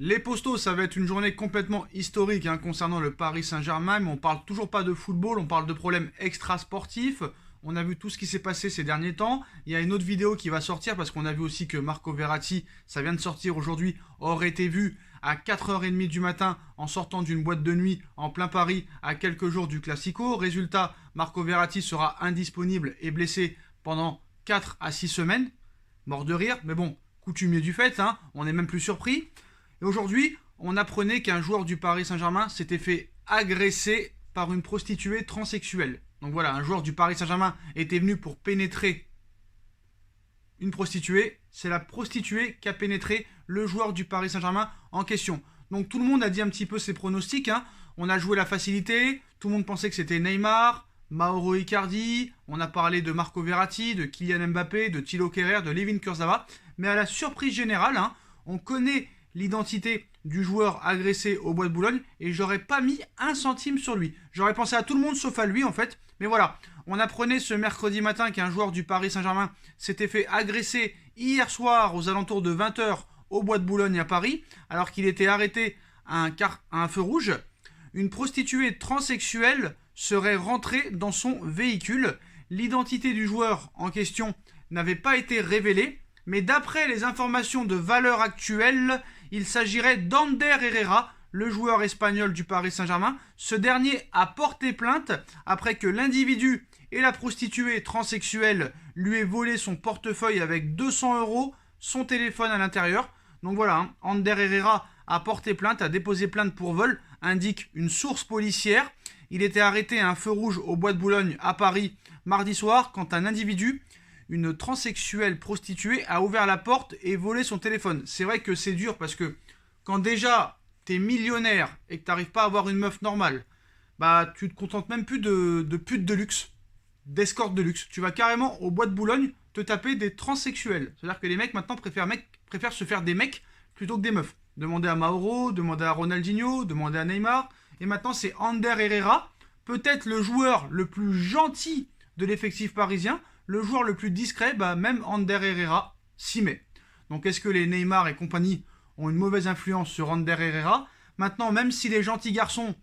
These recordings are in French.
Les Postos, ça va être une journée complètement historique concernant le Paris Saint-Germain, mais on parle toujours pas de football, on parle de problèmes extra-sportifs. On a vu tout ce qui s'est passé ces derniers temps. Il y a une autre vidéo qui va sortir parce qu'on a vu aussi que Marco Verratti, ça vient de sortir aujourd'hui, aurait été vu à 4h30 du matin en sortant d'une boîte de nuit en plein Paris à quelques jours du Classico. Résultat, Marco Verratti sera indisponible et blessé pendant 4 à 6 semaines. Mort de rire, mais bon, coutumier du fait, on n'est même plus surpris. Et aujourd'hui, on apprenait qu'un joueur du Paris Saint-Germain s'était fait agresser par une prostituée transsexuelle. Donc voilà, un joueur du Paris Saint-Germain était venu pour pénétrer une prostituée. C'est la prostituée qui a pénétré le joueur du Paris Saint-Germain en question. Donc tout le monde a dit un petit peu ses pronostics. On a joué la facilité. Tout le monde pensait que c'était Neymar, Mauro Icardi. On a parlé de Marco Verratti, de Kylian Mbappé, de Thilo Kehrer, de Layvin Kurzawa. Mais à la surprise générale, on connaît l'identité du joueur agressé au Bois de Boulogne et j'aurais pas mis un centime sur lui. J'aurais pensé à tout le monde sauf à lui en fait. Mais voilà, on apprenait ce mercredi matin qu'un joueur du Paris Saint-Germain s'était fait agresser hier soir aux alentours de 20h au Bois de Boulogne à Paris alors qu'il était arrêté à un feu rouge. Une prostituée transsexuelle serait rentrée dans son véhicule. L'identité du joueur en question n'avait pas été révélée, mais d'après les informations de valeur actuelle, il s'agirait d'Ander Herrera, le joueur espagnol du Paris Saint-Germain. Ce dernier a porté plainte après que l'individu et la prostituée transsexuelle lui aient volé son portefeuille avec 200 euros, son téléphone à l'intérieur. Donc voilà, Ander Herrera a porté plainte, a déposé plainte pour vol, indique une source policière. Il était arrêté à un feu rouge au Bois de Boulogne à Paris mardi soir quand un individu, une transsexuelle prostituée, a ouvert la porte et volé son téléphone. C'est vrai que c'est dur parce que quand déjà t'es millionnaire et que t'arrives pas à avoir une meuf normale, bah tu te contentes même plus de pute de luxe, d'escorte de luxe. Tu vas carrément au Bois de Boulogne te taper des transsexuels. C'est-à-dire que les mecs maintenant préfèrent se faire des mecs plutôt que des meufs. Demandez à Mauro, demandez à Ronaldinho, demandez à Neymar. Et maintenant c'est Ander Herrera, peut-être le joueur le plus gentil de l'effectif parisien, le joueur le plus discret, même Ander Herrera s'y met. Donc est-ce que les Neymar et compagnie ont une mauvaise influence sur Ander Herrera? Maintenant, même si les gentils garçons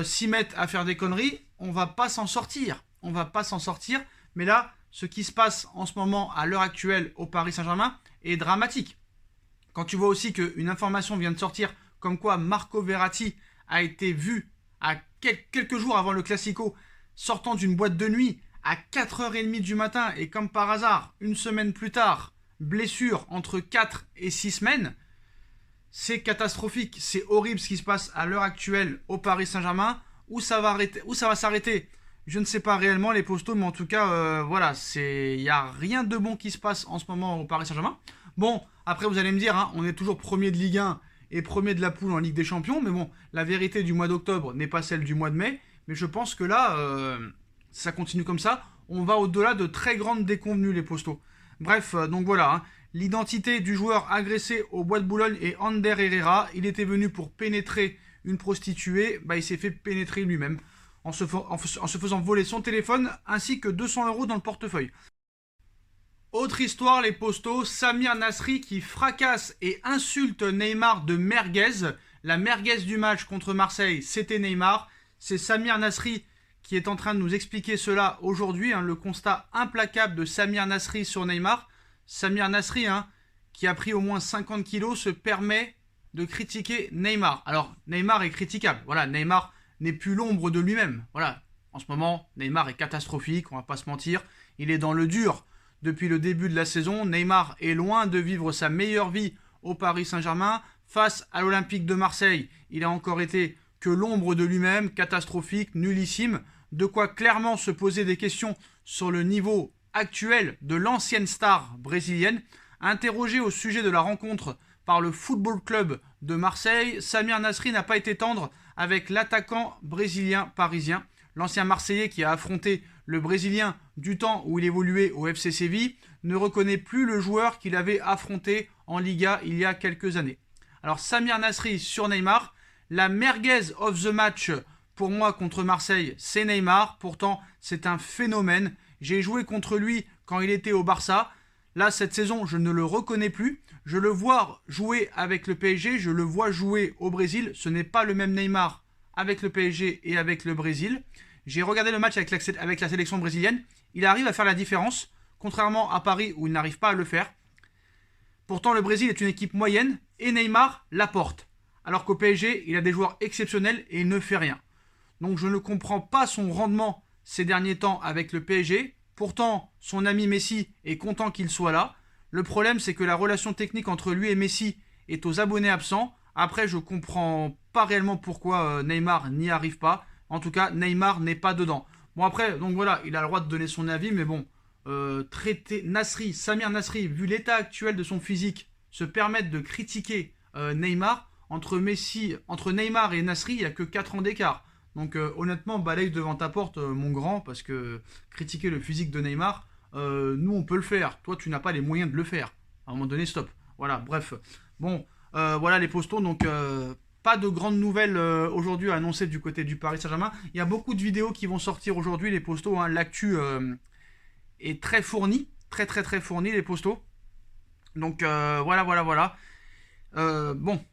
s'y mettent à faire des conneries, on va pas s'en sortir. On va pas s'en sortir. Mais là, ce qui se passe en ce moment, à l'heure actuelle, au Paris Saint-Germain, est dramatique. Quand tu vois aussi qu'une information vient de sortir, comme quoi Marco Verratti a été vu à quelques jours avant le Classico, sortant d'une boîte de nuit à 4h30 du matin, et comme par hasard, une semaine plus tard, blessure entre 4 et 6 semaines, c'est catastrophique, c'est horrible ce qui se passe à l'heure actuelle au Paris Saint-Germain. Où ça va s'arrêter, je ne sais pas réellement les postos, mais en tout cas, voilà, il n'y a rien de bon qui se passe en ce moment au Paris Saint-Germain. Bon, après vous allez me dire, on est toujours premier de Ligue 1 et premier de la poule en Ligue des Champions, mais bon, la vérité du mois d'octobre n'est pas celle du mois de mai, mais je pense que là, ça continue comme ça, on va au-delà de très grandes déconvenues les postos. Bref, donc voilà, l'identité du joueur agressé au Bois de Boulogne est Ander Herrera. Il était venu pour pénétrer une prostituée, il s'est fait pénétrer lui-même en se faisant voler son téléphone ainsi que 200 euros dans le portefeuille. Autre histoire, les postos, Samir Nasri qui fracasse et insulte Neymar de merguez. La merguez du match contre Marseille, c'était Neymar. C'est Samir Nasri qui est en train de nous expliquer cela aujourd'hui, le constat implacable de Samir Nasri sur Neymar. Samir Nasri, qui a pris au moins 50 kilos, se permet de critiquer Neymar. Alors, Neymar est critiquable. Voilà, Neymar n'est plus l'ombre de lui-même. Voilà, en ce moment, Neymar est catastrophique, on va pas se mentir. Il est dans le dur depuis le début de la saison. Neymar est loin de vivre sa meilleure vie au Paris Saint-Germain. Face à l'Olympique de Marseille, il a encore été que l'ombre de lui-même, catastrophique, nullissime, de quoi clairement se poser des questions sur le niveau actuel de l'ancienne star brésilienne. Interrogé au sujet de la rencontre par le Football Club de Marseille, Samir Nasri n'a pas été tendre avec l'attaquant brésilien parisien. L'ancien Marseillais qui a affronté le Brésilien du temps où il évoluait au FC Séville ne reconnaît plus le joueur qu'il avait affronté en Liga il y a quelques années. Alors Samir Nasri sur Neymar, la merguez of the match pour moi contre Marseille, c'est Neymar. Pourtant, c'est un phénomène. J'ai joué contre lui quand il était au Barça. Là, cette saison, je ne le reconnais plus. Je le vois jouer avec le PSG, je le vois jouer au Brésil. Ce n'est pas le même Neymar avec le PSG et avec le Brésil. J'ai regardé le match avec la sélection brésilienne. Il arrive à faire la différence, contrairement à Paris où il n'arrive pas à le faire. Pourtant, le Brésil est une équipe moyenne et Neymar l'apporte. Alors qu'au PSG, il a des joueurs exceptionnels et il ne fait rien. Donc je ne comprends pas son rendement ces derniers temps avec le PSG. Pourtant, son ami Messi est content qu'il soit là. Le problème, c'est que la relation technique entre lui et Messi est aux abonnés absents. Après, je comprends pas réellement pourquoi Neymar n'y arrive pas. En tout cas, Neymar n'est pas dedans. Bon après, donc voilà, il a le droit de donner son avis, mais bon, traiter Samir Nasri, vu l'état actuel de son physique, se permettre de critiquer Neymar, entre Neymar et Nasri, il n'y a que 4 ans d'écart. Donc honnêtement, balaye devant ta porte, mon grand, parce que critiquer le physique de Neymar, nous on peut le faire. Toi, tu n'as pas les moyens de le faire. À un moment donné, stop. Voilà, bref. Bon, voilà les postons. Donc, pas de grandes nouvelles aujourd'hui à annoncer du côté du Paris Saint-Germain. Il y a beaucoup de vidéos qui vont sortir aujourd'hui, les postons. Hein. L'actu est très fournie. Très, très, très fournie, les postaux. Donc, voilà. Bon,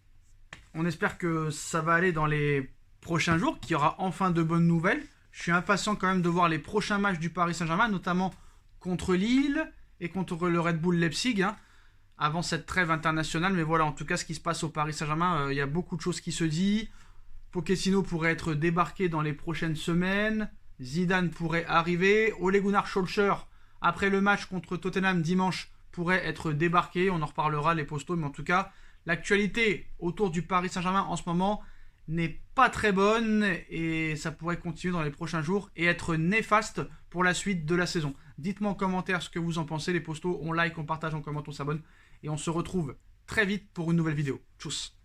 on espère que ça va aller dans les prochains jours, qu'il y aura enfin de bonnes nouvelles. Je suis impatient quand même de voir les prochains matchs du Paris Saint-Germain, notamment contre Lille et contre le Red Bull Leipzig, hein, avant cette trêve internationale. Mais voilà, en tout cas, ce qui se passe au Paris Saint-Germain, il y a beaucoup de choses qui se disent. Pochettino pourrait être débarqué dans les prochaines semaines. Zidane pourrait arriver. Ole Gunnar Solskjaer, après le match contre Tottenham dimanche, pourrait être débarqué. On en reparlera, les postos. Mais en tout cas, l'actualité autour du Paris Saint-Germain en ce moment n'est pas très bonne et ça pourrait continuer dans les prochains jours et être néfaste pour la suite de la saison. Dites-moi en commentaire ce que vous en pensez, les postos. On like, on partage, on commente, on s'abonne et on se retrouve très vite pour une nouvelle vidéo. Tchuss.